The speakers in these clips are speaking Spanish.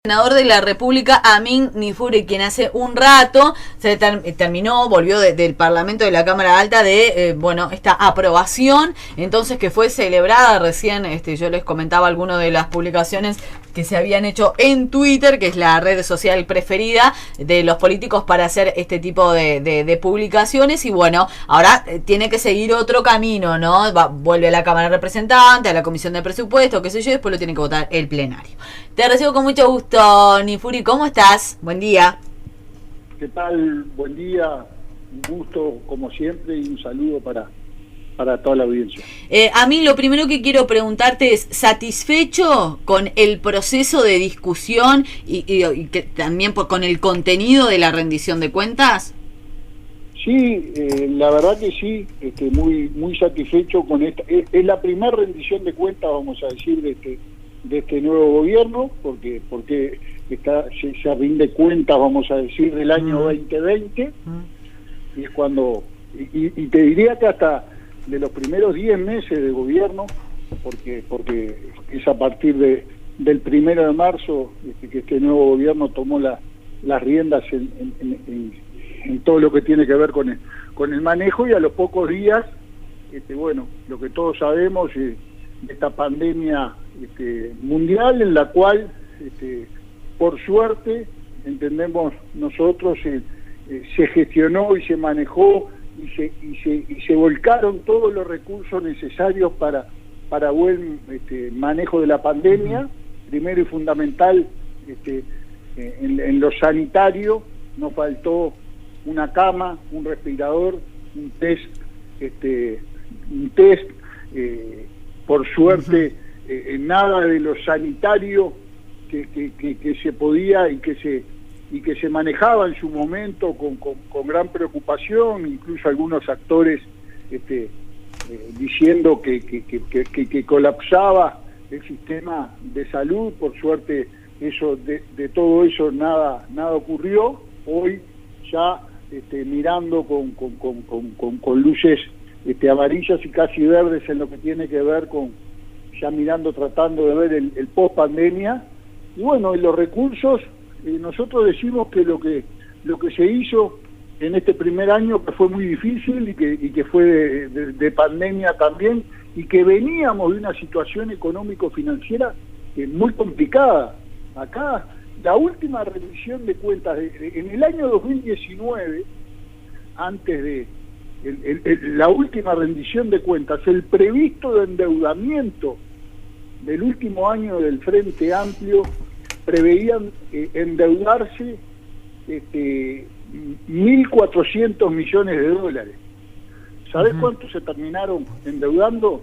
Senador de la República, Amin Nifuri, quien hace un rato se volvió del Parlamento de la Cámara Alta de, esta aprobación, entonces que fue celebrada recién, yo les comentaba algunas de las publicaciones que se habían hecho en Twitter, que es la red social preferida de los políticos para hacer este tipo de publicaciones, y bueno, ahora tiene que seguir otro camino, ¿no? Vuelve a la Cámara de Representantes, a la Comisión de Presupuesto, qué sé yo, y después lo tiene que votar el plenario. Te recibo con mucho gusto, Nifuri, ¿cómo estás? Buen día. ¿Qué tal? Buen día, un gusto como siempre y un saludo para toda la audiencia. A mí lo primero que quiero preguntarte es, ¿satisfecho con el proceso de discusión y que también con el contenido de la rendición de cuentas? Sí, la verdad que sí, muy satisfecho con esta. Es la primera rendición de cuentas, vamos a decir, de este nuevo gobierno, porque se rinde cuentas, vamos a decir, del año 2020, y es cuando, y te diría que hasta de los primeros 10 meses de gobierno, porque es a partir del 1 de marzo que este nuevo gobierno tomó las riendas en todo lo que tiene que ver con el manejo, y a los pocos días, lo que todos sabemos, esta pandemia mundial, en la cual, por suerte, entendemos nosotros, se gestionó y se manejó y se volcaron todos los recursos necesarios para buen manejo de la pandemia. Primero y fundamental, en lo sanitario, nos faltó una cama, un respirador, un test, por suerte, nada de lo sanitario que se podía y que se manejaba en su momento con gran preocupación, incluso algunos actores diciendo que colapsaba el sistema de salud. Por suerte de todo eso nada ocurrió. Hoy ya mirando con luces amarillas y casi verdes en lo que tiene que ver tratando de ver el post pandemia. Y bueno, en los recursos, nosotros decimos que lo que se hizo en este primer año, que fue muy difícil y que fue de pandemia también, y que veníamos de una situación económico-financiera muy complicada. Acá, la última rendición de cuentas en el año 2019, antes de la última rendición de cuentas, el previsto de endeudamiento del último año del Frente Amplio preveían endeudarse 1.400 millones de dólares. ¿Sabés cuánto se terminaron endeudando?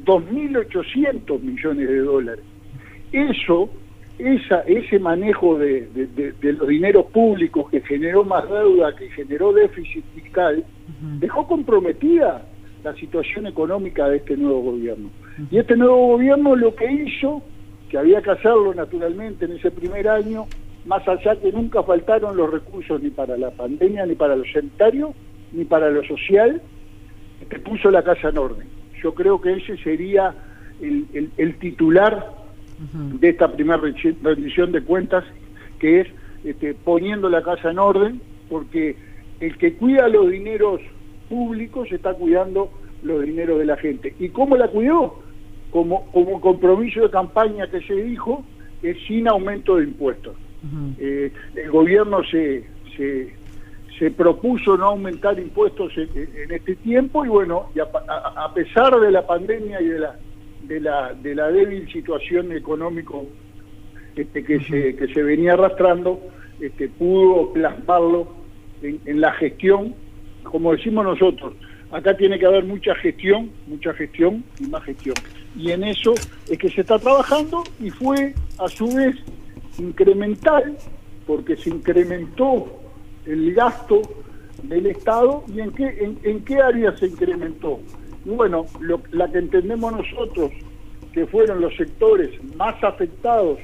2.800 millones de dólares. Ese manejo de los dineros públicos, que generó más deuda, que generó déficit fiscal, dejó comprometida la situación económica de este nuevo gobierno. Y este nuevo gobierno lo que hizo, que había que hacerlo naturalmente en ese primer año, más allá que nunca faltaron los recursos ni para la pandemia, ni para lo sanitario, ni para lo social, puso la casa en orden. Yo creo que ese sería el titular de esta primera rendición de cuentas, que es poniendo la casa en orden, porque el que cuida los dineros públicos está cuidando los dineros de la gente. ¿Y cómo la cuidó? Como compromiso de campaña que se dijo, sin aumento de impuestos. El gobierno se propuso no aumentar impuestos en este tiempo, y bueno, a pesar de la pandemia y de la débil situación económico que se venía arrastrando, pudo plasmarlo en la gestión. Como decimos nosotros, acá tiene que haber mucha gestión y más gestión. Y en eso es que se está trabajando, y fue a su vez incremental, porque se incrementó el gasto del Estado. ¿Y en qué área se incrementó? Y bueno, la que entendemos nosotros que fueron los sectores más afectados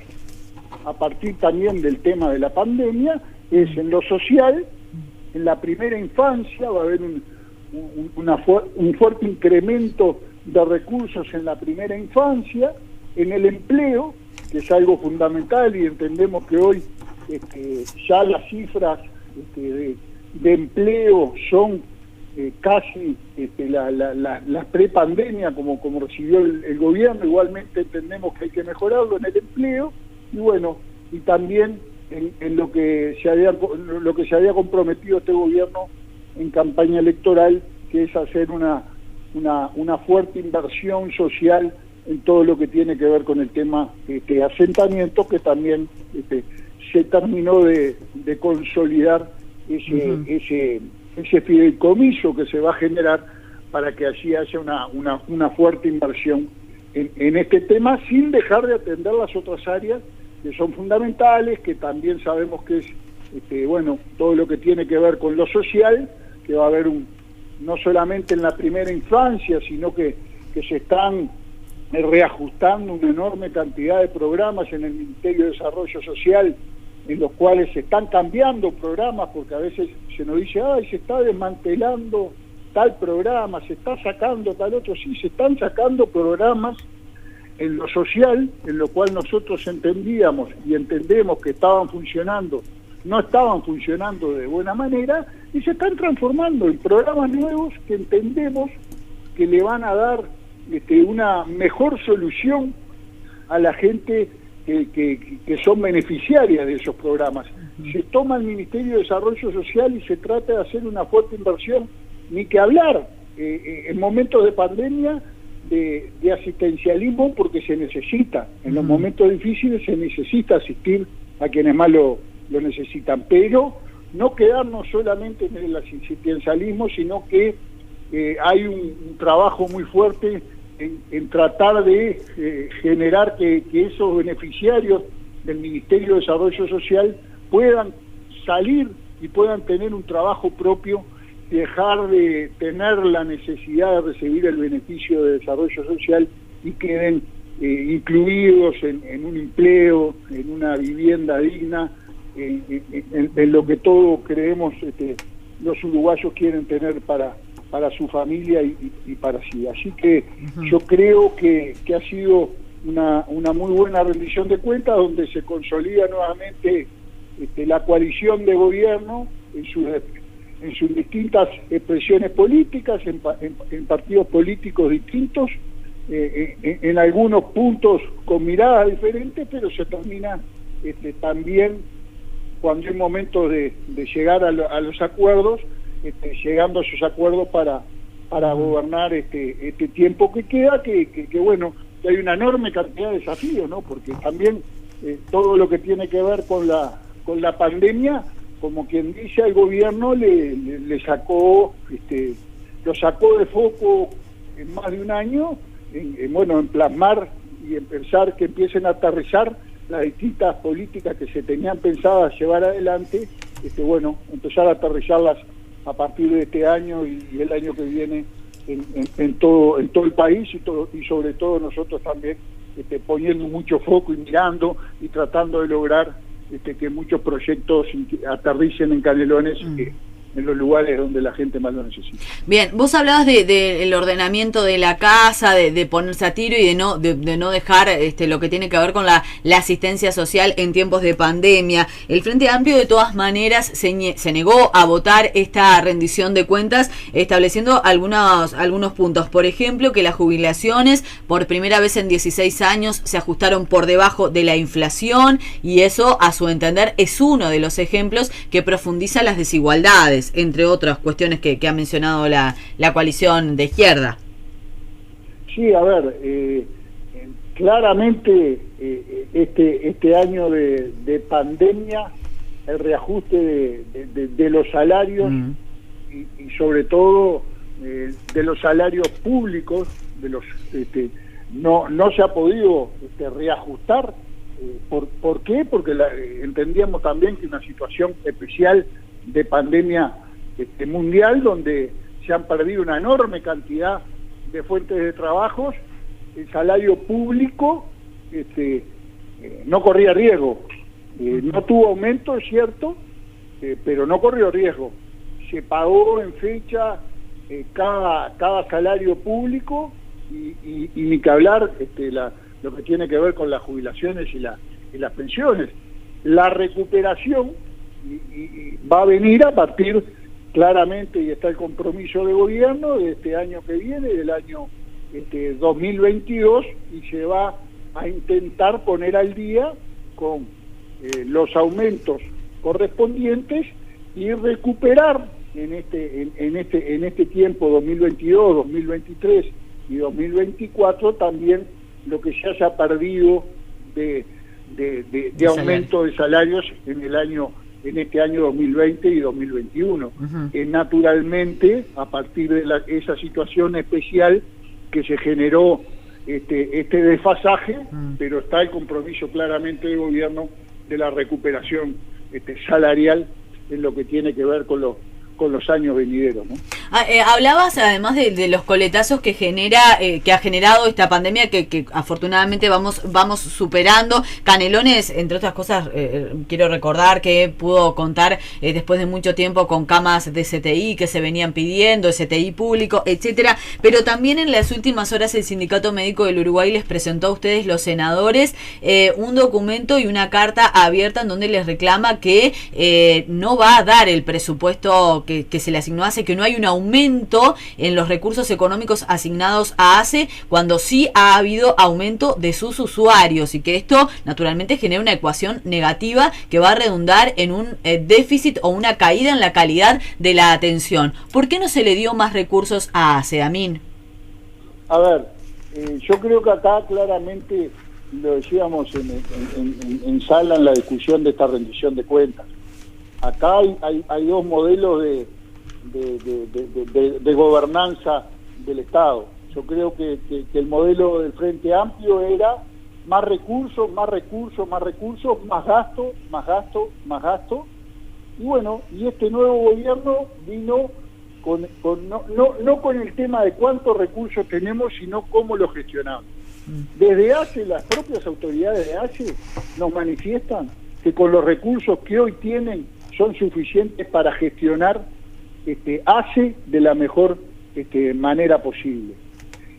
a partir también del tema de la pandemia, es en lo social. En la primera infancia va a haber un fuerte incremento de recursos en la primera infancia, en el empleo, es algo fundamental, y entendemos que hoy ya las cifras de empleo son casi la prepandemia como recibió el gobierno. Igualmente entendemos que hay que mejorarlo en el empleo, y bueno, y también en lo que se había comprometido este gobierno en campaña electoral, que es hacer una fuerte inversión social en todo lo que tiene que ver con el tema de asentamiento, que también se terminó de consolidar ese fideicomiso que se va a generar para que allí haya una fuerte inversión en este tema, sin dejar de atender las otras áreas que son fundamentales, que también sabemos que es bueno, todo lo que tiene que ver con lo social, que va a haber no solamente en la primera infancia, sino que se están reajustando una enorme cantidad de programas en el Ministerio de Desarrollo Social, en los cuales se están cambiando programas, porque a veces se nos dice, ay, se está desmantelando tal programa, se está sacando tal otro. Sí, se están sacando programas en lo social, en lo cual nosotros entendíamos y entendemos que no estaban funcionando de buena manera, y se están transformando en programas nuevos que entendemos que le van a dar una mejor solución a la gente que son beneficiarias de esos programas. Se toma el Ministerio de Desarrollo Social y se trata de hacer una fuerte inversión, ni que hablar en momentos de pandemia de asistencialismo, porque se necesita, en los momentos difíciles se necesita asistir a quienes más lo necesitan, pero no quedarnos solamente en el asistencialismo, sino que hay un trabajo muy fuerte en tratar de generar que esos beneficiarios del Ministerio de Desarrollo Social puedan salir y puedan tener un trabajo propio, y dejar de tener la necesidad de recibir el beneficio de desarrollo social y queden incluidos en un empleo, en una vivienda digna, en lo que todos creemos los uruguayos quieren tener para su familia y para sí. Así que yo creo que ha sido una muy buena rendición de cuentas, donde se consolida nuevamente la coalición de gobierno en sus distintas expresiones políticas, en partidos políticos distintos, en algunos puntos con miradas diferentes, pero se termina también, cuando es momento de llegar a los acuerdos, llegando a esos acuerdos para gobernar este tiempo que queda, que bueno, que hay una enorme cantidad de desafíos, ¿no? Porque también todo lo que tiene que ver con la pandemia, como quien dice, al gobierno le sacó, lo sacó de foco en más de un año, en plasmar y en pensar que empiecen a aterrizar las distintas políticas que se tenían pensadas llevar adelante, empezar a aterrizarlas a partir de este año y el año que viene en todo el país, y sobre todo nosotros también poniendo mucho foco y mirando y tratando de lograr que muchos proyectos aterricen en Canelones, en los lugares donde la gente más lo necesita. Bien, vos hablabas del ordenamiento de la casa, de ponerse a tiro y de no dejar lo que tiene que ver con la asistencia social en tiempos de pandemia. El Frente Amplio, de todas maneras, se negó a votar esta rendición de cuentas, estableciendo algunos puntos. Por ejemplo, que las jubilaciones por primera vez en 16 años se ajustaron por debajo de la inflación, y eso, a su entender, es uno de los ejemplos que profundiza las desigualdades, entre otras cuestiones que ha mencionado la coalición de izquierda. Sí, a ver, claramente este año de pandemia, el reajuste de los salarios y sobre todo de los salarios públicos, no se ha podido reajustar. ¿Por qué? Porque entendíamos también que una situación especial de pandemia mundial, donde se han perdido una enorme cantidad de fuentes de trabajos, el salario público no corría riesgo, no tuvo aumento, es cierto, pero no corrió riesgo. Se pagó en fecha cada salario público, y ni que hablar lo que tiene que ver con las jubilaciones y las pensiones. La recuperación y va a venir a partir claramente, y está el compromiso de gobierno de este año que viene, del año 2022, y se va a intentar poner al día con los aumentos correspondientes y recuperar en este tiempo 2022, 2023 y 2024 también lo que se haya perdido de aumento de salarios en este año 2020 y 2021. Naturalmente, a partir de esa situación especial que se generó este desfasaje, pero está el compromiso claramente del gobierno de la recuperación salarial en lo que tiene que ver con los años venideros, ¿no? Hablabas además de los coletazos que ha generado esta pandemia que afortunadamente vamos superando. Canelones, entre otras cosas, quiero recordar que pudo contar después de mucho tiempo con camas de CTI que se venían pidiendo, CTI público, etcétera, pero también en las últimas horas el Sindicato Médico del Uruguay les presentó a ustedes, los senadores, un documento y una carta abierta en donde les reclama que no va a dar el presupuesto que se le asignó a ACE, que no hay un aumento en los recursos económicos asignados a ACE, cuando sí ha habido aumento de sus usuarios, y que esto naturalmente genera una ecuación negativa que va a redundar en un déficit o una caída en la calidad de la atención. ¿Por qué no se le dio más recursos a ACE, Amin? A ver, yo creo que acá claramente lo decíamos en sala en la discusión de esta rendición de cuentas. Acá hay dos modelos de gobernanza del Estado. Yo creo que el modelo del Frente Amplio era más recursos, más gasto, y bueno, y este nuevo gobierno vino no con el tema de cuántos recursos tenemos, sino cómo los gestionamos. Desde ACE, las propias autoridades de ACE nos manifiestan que con los recursos que hoy tienen son suficientes para gestionar ACE de la mejor manera posible.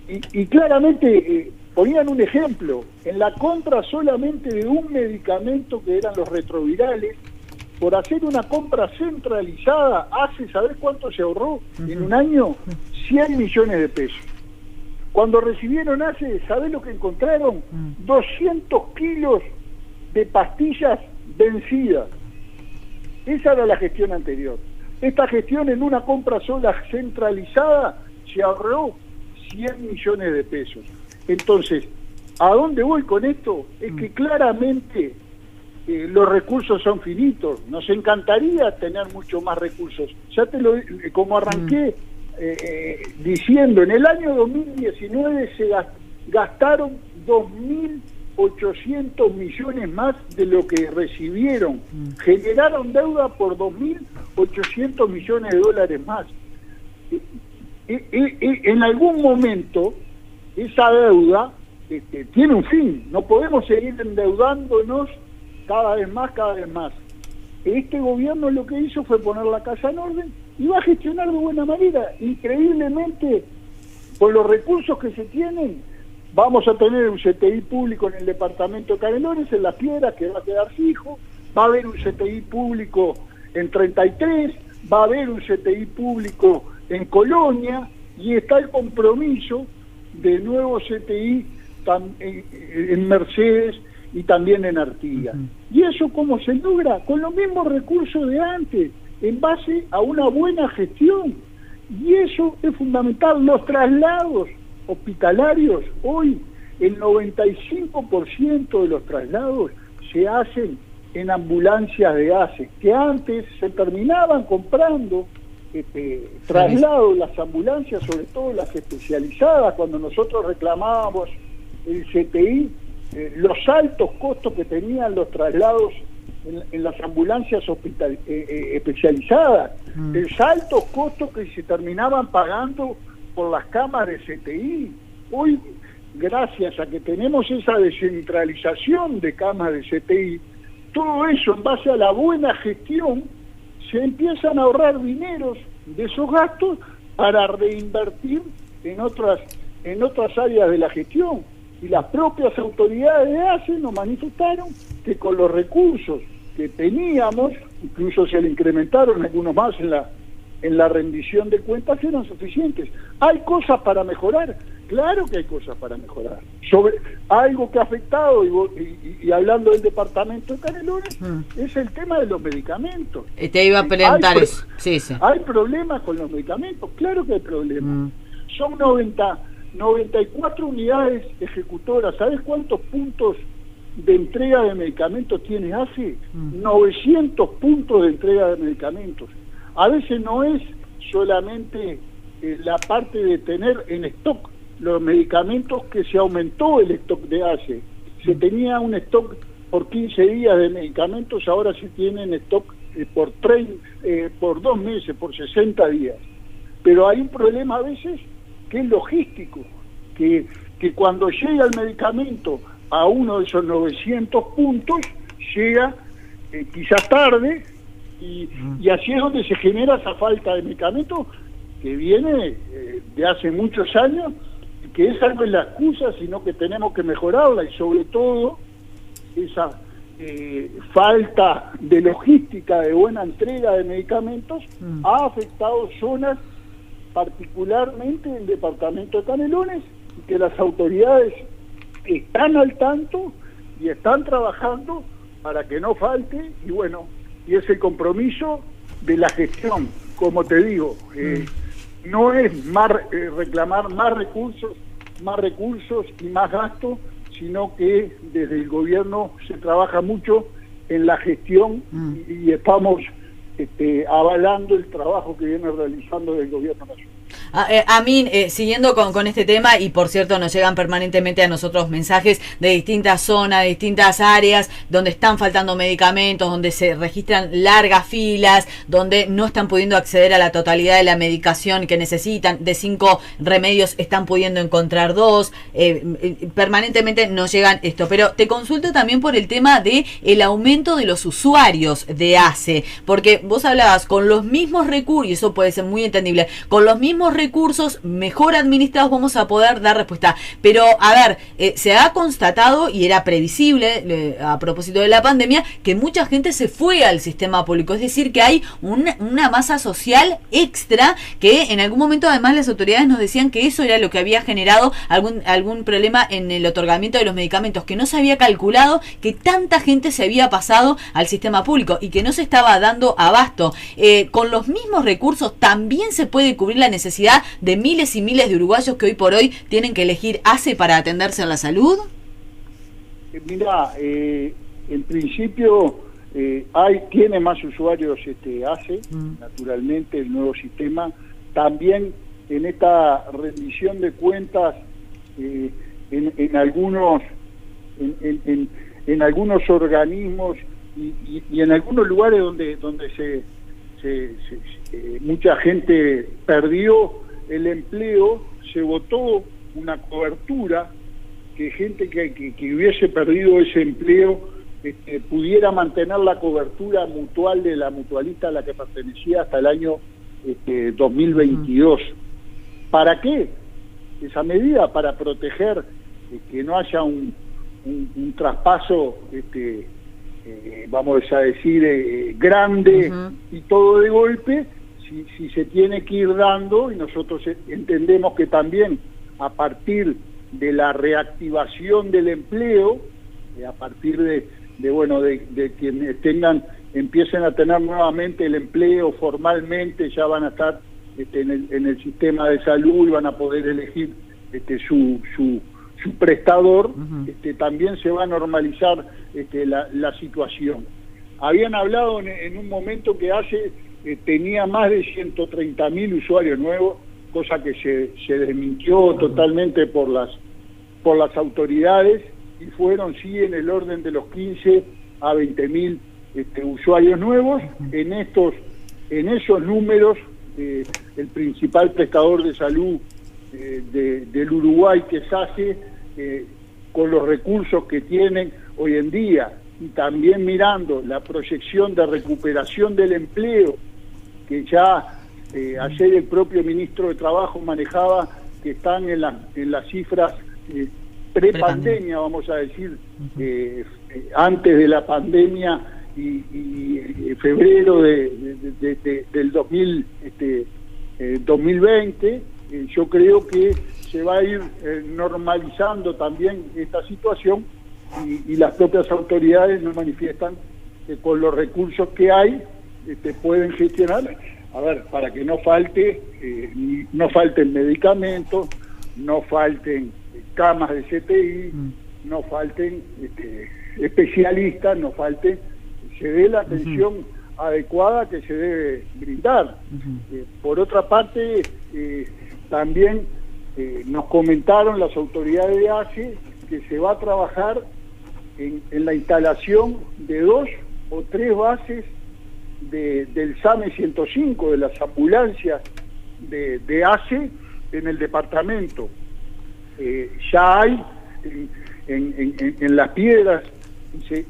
Y claramente ponían un ejemplo, en la compra solamente de un medicamento que eran los retrovirales, por hacer una compra centralizada, ACE, ¿sabés cuánto se ahorró en un año? 100 millones de pesos. Cuando recibieron ACE, ¿sabés lo que encontraron? 200 kilos de pastillas vencidas. Esa era la gestión anterior. Esta gestión, en una compra sola centralizada, se ahorró 100 millones de pesos. Entonces, ¿a dónde voy con esto? Es que claramente los recursos son finitos. Nos encantaría tener mucho más recursos. Ya como arranqué diciendo, en el año 2019 se gastaron 2.800 millones más de lo que recibieron. Generaron deuda por 2.800 millones de dólares más. En algún momento esa deuda tiene un fin. No podemos seguir endeudándonos cada vez más. Este gobierno lo que hizo fue poner la casa en orden y va a gestionar de buena manera. Increíblemente, con los recursos que se tienen, vamos a tener un CTI público en el departamento de Canelones, en Las Piedras, que va a quedar fijo. Va a haber un CTI público en 33, va a haber un CTI público en Colonia, y está el compromiso de nuevo CTI en Mercedes y también en Artigas. ¿Y eso cómo se logra? Con los mismos recursos de antes, en base a una buena gestión. Y eso es fundamental. Los traslados hospitalarios, hoy el 95% de los traslados se hacen en ambulancias de ACE, que antes se terminaban comprando traslados, las ambulancias, sobre todo las especializadas. Cuando nosotros reclamábamos el CTI, los altos costos que tenían los traslados en las ambulancias especializadas, los altos costos que se terminaban pagando por las camas de CTI. Hoy, gracias a que tenemos esa descentralización de camas de CTI, todo eso en base a la buena gestión, se empiezan a ahorrar dineros de esos gastos para reinvertir en otras áreas de la gestión. Y las propias autoridades de ACE nos manifestaron que con los recursos que teníamos, incluso se le incrementaron algunos más en la rendición de cuentas, eran suficientes. ¿Hay cosas para mejorar? Claro que hay cosas para mejorar. Sobre algo que ha afectado, y hablando del departamento de Canelones, es el tema de los medicamentos. Te iba a preguntar eso. Sí. ¿Hay problemas con los medicamentos? Claro que hay problemas. Son 94 unidades ejecutoras. ¿Sabes cuántos puntos de entrega de medicamentos tiene ACE? 900 puntos de entrega de medicamentos. A veces no es solamente la parte de tener en stock los medicamentos, que se aumentó el stock de ACE. Se tenía un stock por 15 días de medicamentos, ahora se tiene en stock por 2 meses, por 60 días. Pero hay un problema a veces que es logístico, que cuando llega el medicamento a uno de esos 900 puntos, llega quizás tarde, y así es donde se genera esa falta de medicamentos que viene de hace muchos años, que esa no es la excusa, sino que tenemos que mejorarla, y sobre todo esa falta de logística, de buena entrega de medicamentos, ha afectado zonas, particularmente el departamento de Canelones, y que las autoridades están al tanto y están trabajando para que no falte, y bueno, y es el compromiso de la gestión. Como te digo, no es reclamar más recursos y más gastos, sino que desde el gobierno se trabaja mucho en la gestión, y estamos avalando el trabajo que viene realizando el gobierno nacional. Amin, siguiendo con este tema, y por cierto nos llegan permanentemente a nosotros mensajes de distintas zonas, de distintas áreas donde están faltando medicamentos, donde se registran largas filas, donde no están pudiendo acceder a la totalidad de la medicación que necesitan. De 5 remedios están pudiendo encontrar 2. Permanentemente nos llegan esto, pero te consulto también por el tema de el aumento de los usuarios de ACE, porque vos hablabas con los mismos recursos, y eso puede ser muy entendible, con los mismos recursos mejor administrados vamos a poder dar respuesta. Pero, a ver, se ha constatado, y era previsible a propósito de la pandemia, que mucha gente se fue al sistema público. Es decir, que hay una masa social extra, que en algún momento además las autoridades nos decían que eso era lo que había generado algún problema en el otorgamiento de los medicamentos, que no se había calculado que tanta gente se había pasado al sistema público y que no se estaba dando abasto. Con los mismos recursos también se puede cubrir la necesidad de miles y miles de uruguayos que hoy por hoy tienen que elegir ACE para atenderse a la salud. Mira, en principio tiene más usuarios ACE, naturalmente el nuevo sistema. También en esta rendición de cuentas, en algunos organismos y en algunos lugares donde mucha gente perdió el empleo, se votó una cobertura, que gente que hubiese perdido ese empleo pudiera mantener la cobertura mutual de la mutualista a la que pertenecía hasta el año 2022. ¿Para qué? Esa medida para proteger que no haya un traspaso vamos a decir grande y todo de golpe, si se tiene que ir dando, y nosotros entendemos que también a partir de la reactivación del empleo, a partir de quienes empiecen a tener nuevamente el empleo formalmente, ya van a estar en el sistema de salud y van a poder elegir su prestador, también se va a normalizar la situación. Habían hablado en un momento que ACE tenía más de 130.000 usuarios nuevos, cosa que se desmintió totalmente por las autoridades, y fueron sí en el orden de los 15 a 20.000 usuarios nuevos. En esos números, el principal prestador de salud del Uruguay, que es ACE, con los recursos que tienen hoy en día, y también mirando la proyección de recuperación del empleo, que ya ayer el propio ministro de Trabajo manejaba, que están en las cifras prepandemia, vamos a decir, antes de la pandemia y febrero del 2020, yo creo que se va a ir normalizando también esta situación y las propias autoridades nos manifiestan que con los recursos que hay pueden gestionar, a ver, para que no falten medicamentos, no falten camas de CTI, no falten especialistas, no falten, se dé la atención adecuada que se debe brindar. Por otra parte, también nos comentaron las autoridades de ACE que se va a trabajar en la instalación de 2 o 3 bases del SAME 105, de las ambulancias de ACE en el departamento. Ya hay en Las Piedras,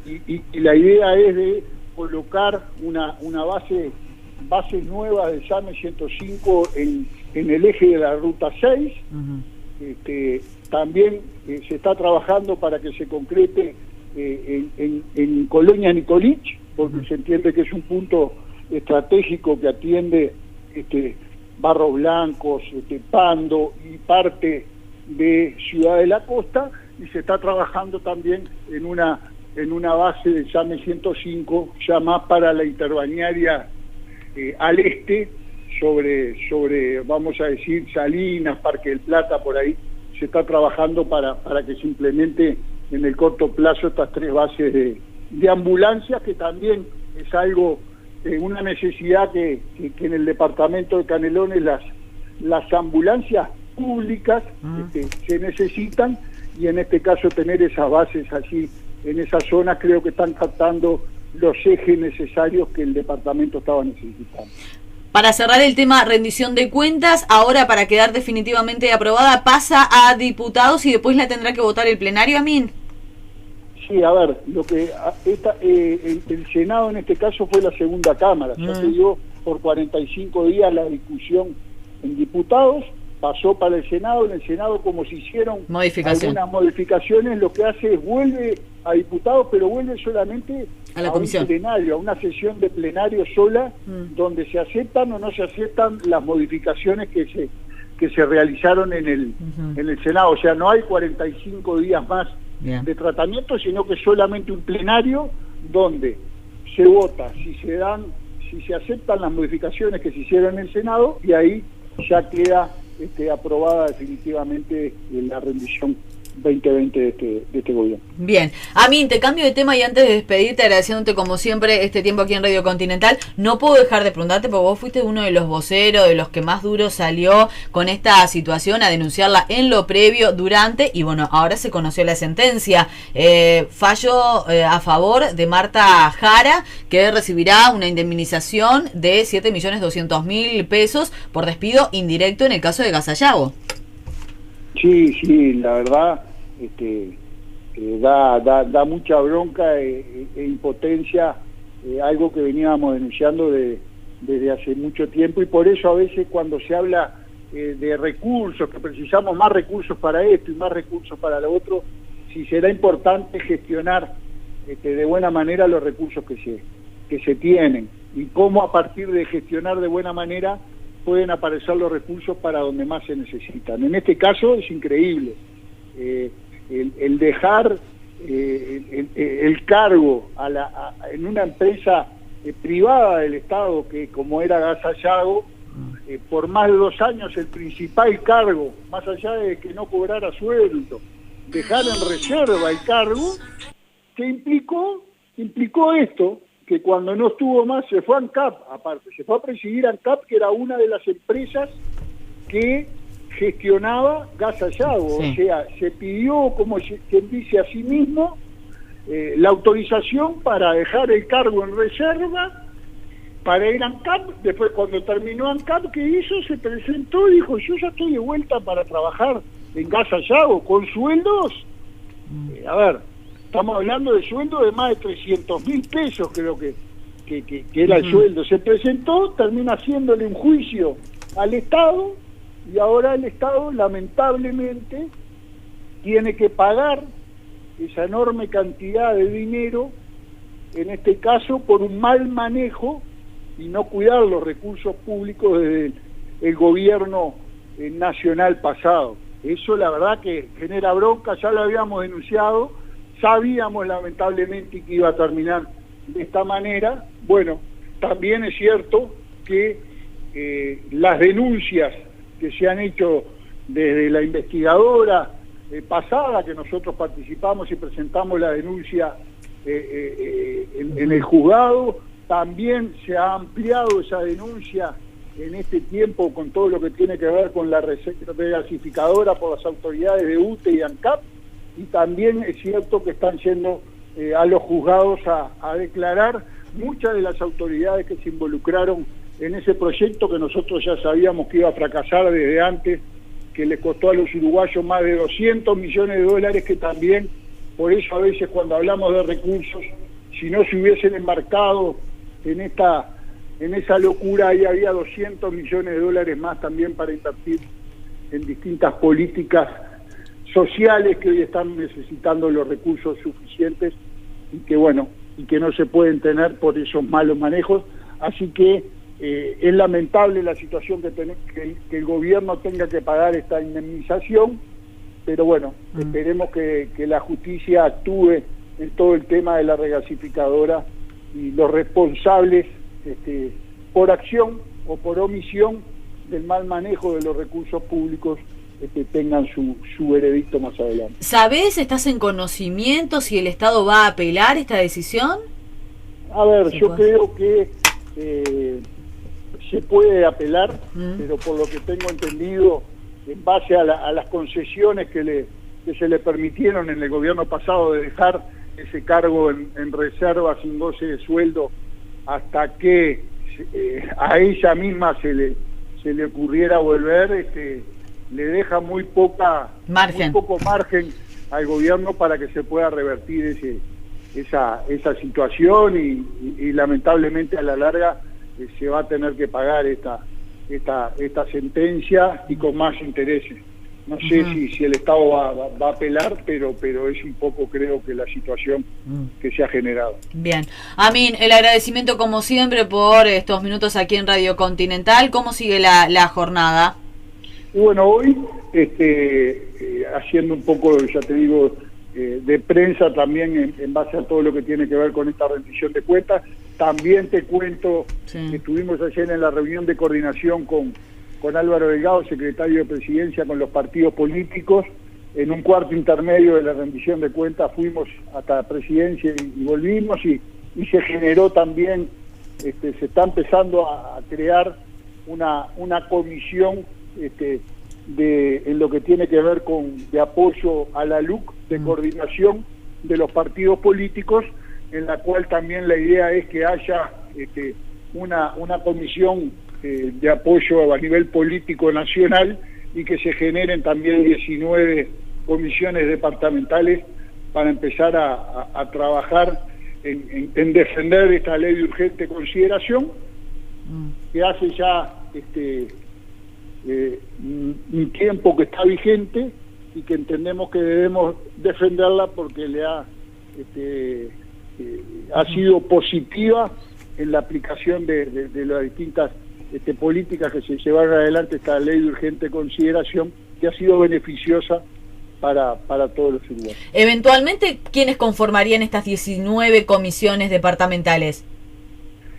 y la idea es de colocar una base nueva del SAME 105 en el eje de la Ruta 6. También se está trabajando para que se concrete en Colonia Nicolich, porque se entiende que es un punto estratégico que atiende Barros Blancos, Pando y parte de Ciudad de la Costa, y se está trabajando también en una base del SAME 105 ya más para la interbalnearia al este, sobre vamos a decir Salinas, Parque del Plata, por ahí se está trabajando para que se implemente en el corto plazo estas 3 bases de ambulancias, que también es algo, una necesidad que en el departamento de Canelones las ambulancias públicas se necesitan, y en este caso tener esas bases allí en esas zonas creo que están captando los ejes necesarios que el departamento estaba necesitando. Para cerrar el tema rendición de cuentas, ahora para quedar definitivamente aprobada pasa a diputados y después la tendrá que votar el plenario, Amin. Sí, a ver, el Senado en este caso fue la segunda cámara, ya se dio por 45 días la discusión en diputados, pasó para el Senado, en el Senado como se hicieron algunas modificaciones, lo que hace es vuelve a diputados, pero vuelve solamente a la comisión, un plenario, a una sesión de plenario sola, donde se aceptan o no se aceptan las modificaciones que se realizaron en el Senado. O sea, no hay 45 días más de tratamiento, sino que solamente un plenario donde se vota si se aceptan las modificaciones que se hicieron en el Senado, y ahí ya queda aprobada definitivamente la rendición 2020 de este gobierno. Bien, Amin, te cambio de tema y antes de despedirte, agradeciéndote como siempre este tiempo aquí en Radio Continental, no puedo dejar de preguntarte, porque vos fuiste uno de los voceros, de los que más duro salió con esta situación, a denunciarla en lo previo, durante, y bueno, ahora se conoció la sentencia. Fallo a favor de Marta Jara, que recibirá una indemnización de 7.200.000 pesos por despido indirecto en el caso de Gasallago. Sí, la verdad, da mucha bronca e impotencia, algo que veníamos denunciando desde hace mucho tiempo, y por eso a veces cuando se habla de recursos, que precisamos más recursos para esto y más recursos para lo otro, si será importante gestionar de buena manera los recursos que se tienen, y cómo a partir de gestionar de buena manera pueden aparecer los recursos para donde más se necesitan. En este caso es increíble el dejar el cargo en una empresa privada del Estado, que como era Gasallago, por más de 2 años el principal cargo, más allá de que no cobrara sueldo, dejar en reserva el cargo, que implicó esto, que cuando no estuvo más se fue a ANCAP, aparte, se fue a presidir ANCAP, que era una de las empresas que gestionaba Gasallago. O sea, se pidió, como quien dice a sí mismo, la autorización para dejar el cargo en reserva, para ir a ANCAP. Después, cuando terminó ANCAP, ¿qué hizo? Se presentó y dijo, yo ya estoy de vuelta para trabajar en Gasallago, con sueldos, a ver, estamos hablando de sueldo de más de 300.000 pesos, creo que era el sueldo. Se presentó, termina haciéndole un juicio al Estado, y ahora el Estado lamentablemente tiene que pagar esa enorme cantidad de dinero, en este caso por un mal manejo y no cuidar los recursos públicos desde el gobierno nacional pasado. Eso la verdad que genera bronca, ya lo habíamos denunciado, sabíamos lamentablemente que iba a terminar de esta manera. Bueno, también es cierto que las denuncias que se han hecho desde la investigadora pasada, que nosotros participamos y presentamos la denuncia en el juzgado, también se ha ampliado esa denuncia en este tiempo con todo lo que tiene que ver con la regasificadora por las autoridades de UTE y ANCAP, y también es cierto que están yendo a los juzgados a declarar muchas de las autoridades que se involucraron en ese proyecto que nosotros ya sabíamos que iba a fracasar desde antes, que le costó a los uruguayos más de 200 millones de dólares, que también, por eso a veces cuando hablamos de recursos, si no se hubiesen embarcado en esa locura, ahí había 200 millones de dólares más también para invertir en distintas políticas sociales que hoy están necesitando los recursos suficientes y que bueno, y que no se pueden tener por esos malos manejos. Así que es lamentable la situación que el gobierno tenga que pagar esta indemnización, pero bueno, esperemos que la justicia actúe en todo el tema de la regasificadora y los responsables por acción o por omisión del mal manejo de los recursos públicos tengan su veredicto más adelante. ¿Sabés, estás en conocimiento si el Estado va a apelar esta decisión? A ver, yo creo que se puede apelar, pero por lo que tengo entendido, en base a las concesiones que se le permitieron en el gobierno pasado de dejar ese cargo en reserva sin goce de sueldo hasta que a ella misma se le ocurriera volver, le deja muy poco margen al gobierno para que se pueda revertir esa situación y lamentablemente a la larga se va a tener que pagar esta sentencia y con más intereses. No sé si el Estado va a apelar, pero es un poco, creo, que la situación que se ha generado. Bien. Amin, el agradecimiento como siempre por estos minutos aquí en Radio Continental. ¿Cómo sigue la jornada? Y bueno, hoy haciendo un poco, ya te digo, de prensa también en base a todo lo que tiene que ver con esta rendición de cuentas. También te cuento que estuvimos ayer en la reunión de coordinación con Álvaro Delgado, secretario de Presidencia, con los partidos políticos. En un cuarto intermedio de la rendición de cuentas fuimos hasta la Presidencia y volvimos y se generó también, se está empezando a crear una comisión en lo que tiene que ver de apoyo a la LUC, de coordinación de los partidos políticos, en la cual también la idea es que haya una comisión de apoyo a nivel político nacional y que se generen también 19 comisiones departamentales para empezar a trabajar en defender esta ley de urgente consideración que hace ya un tiempo que está vigente y que entendemos que debemos defenderla porque le ha sido positiva en la aplicación de las distintas políticas que se llevaron adelante esta ley de urgente consideración, que ha sido beneficiosa para todos los uruguayos. Eventualmente, ¿quiénes conformarían estas 19 comisiones departamentales?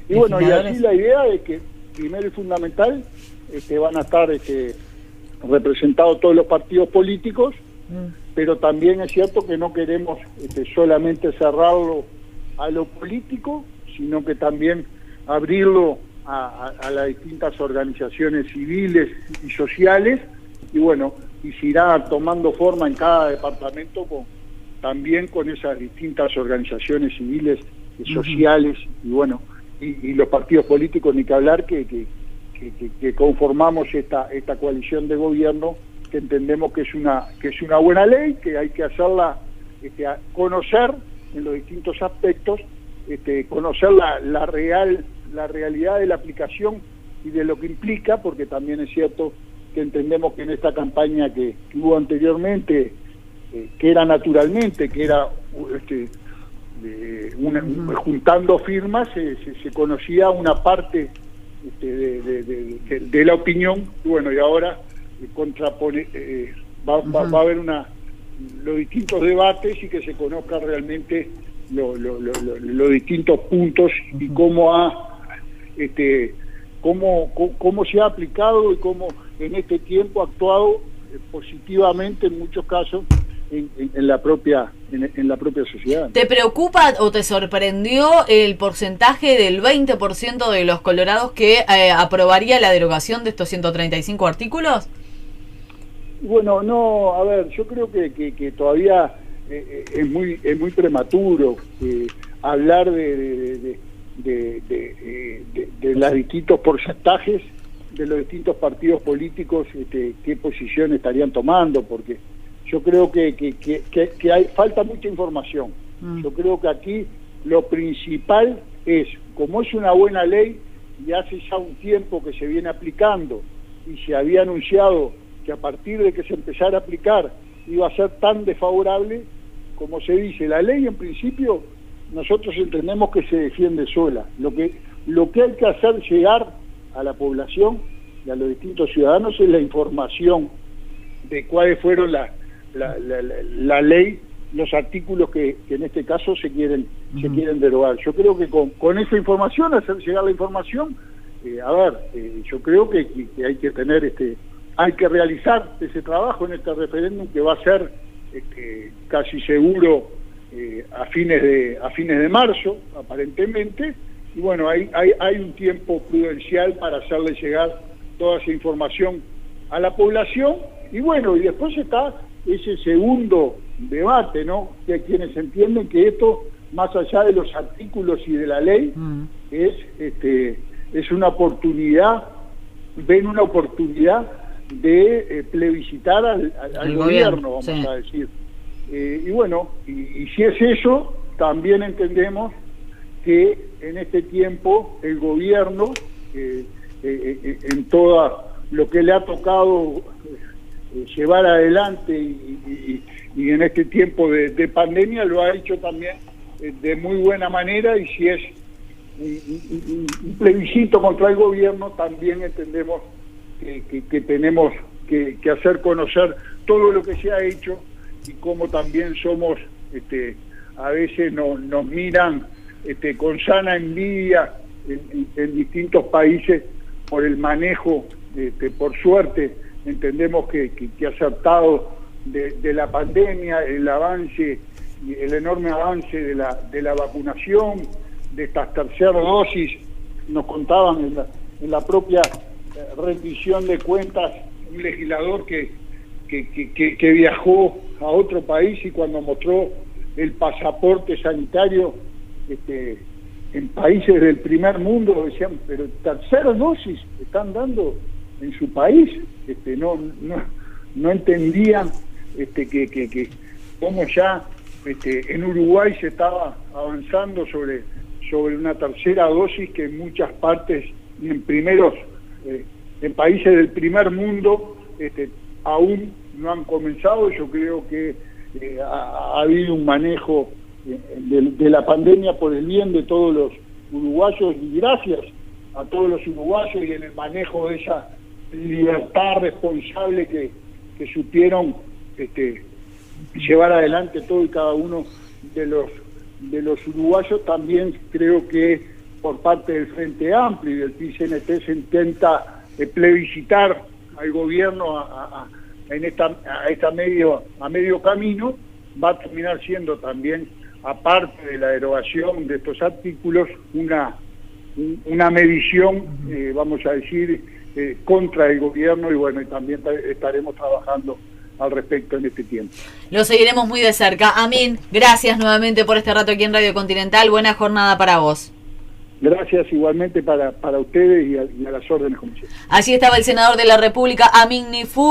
Y bueno, y así la idea es que, primero y fundamental, van a estar representados todos los partidos políticos, pero también es cierto que no queremos solamente cerrarlo a lo político, sino que también abrirlo a las distintas organizaciones civiles y sociales, y bueno, y se irá tomando forma en cada departamento también con esas distintas organizaciones civiles y sociales, y bueno, y los partidos políticos, ni que hablar, que conformamos esta coalición de gobierno, que entendemos que es una buena ley, que hay que hacerla conocer en los distintos aspectos, conocer la realidad de la aplicación y de lo que implica, porque también es cierto que entendemos que en esta campaña que hubo anteriormente que era naturalmente, que era juntando firmas, se conocía una parte de la opinión, y bueno, y ahora contrapone, va a haber los distintos debates y que se conozca realmente los distintos puntos y cómo cómo se ha aplicado y cómo en este tiempo ha actuado positivamente en muchos casos en la propia sociedad. ¿Te preocupa o te sorprendió el porcentaje del 20% de los colorados que aprobaría la derogación de estos 135 artículos? Bueno, no, a ver, yo creo que todavía es muy prematuro hablar de los distintos porcentajes de los distintos partidos políticos, qué posición estarían tomando, porque yo creo que falta mucha información. Yo creo que aquí lo principal es, como es una buena ley y hace ya un tiempo que se viene aplicando y se había anunciado que a partir de que se empezara a aplicar iba a ser tan desfavorable, como se dice, la ley en principio nosotros entendemos que se defiende sola. Lo que hay que hacer llegar a la población y a los distintos ciudadanos es la información de cuáles fueron la ley, los artículos que en este caso se quieren derogar. Yo creo que con esa información, hacer llegar la información, yo creo que hay que tener hay que realizar ese trabajo en este referéndum que va a ser casi seguro a fines de marzo, aparentemente, y bueno, hay un tiempo prudencial para hacerle llegar toda esa información a la población, y bueno, y después está ese segundo debate, ¿no? Que hay quienes entienden que esto, más allá de los artículos y de la ley, es una oportunidad, ven una oportunidad de plebiscitar al gobierno, vamos a decir. Y bueno, y si es eso, también entendemos que en este tiempo el gobierno, en todo lo que le ha tocado llevar adelante y en este tiempo de pandemia, lo ha hecho también de muy buena manera, y si es un plebiscito contra el gobierno, también entendemos que tenemos que hacer conocer todo lo que se ha hecho y cómo también somos, a veces nos miran con sana envidia en distintos países por el manejo, por suerte entendemos que acertado de la pandemia, el avance, el enorme avance de la vacunación, de estas terceras dosis. Nos contaban en la propia rendición de cuentas un legislador que viajó a otro país y cuando mostró el pasaporte sanitario en países del primer mundo decían, pero tercera dosis están dando en su país, no entendían que cómo ya en Uruguay se estaba avanzando sobre una tercera dosis, que en muchas partes y en países del primer mundo aún no han comenzado. Yo creo que ha habido un manejo de la pandemia por el bien de todos los uruguayos, y gracias a todos los uruguayos y en el manejo de esa libertad responsable que supieron llevar adelante todo y cada uno de los uruguayos. También creo que por parte del Frente Amplio y del PCNT se intenta plebiscitar al gobierno a medio camino. Va a terminar siendo también, aparte de la derogación de estos artículos, una medición, vamos a decir, contra el gobierno, y bueno, y también estaremos trabajando al respecto en este tiempo. Lo seguiremos muy de cerca. Amin, gracias nuevamente por este rato aquí en Radio Continental. Buena jornada para vos. Gracias igualmente para ustedes y a las órdenes, como siempre. Así estaba el senador de la República, Amin Nifur.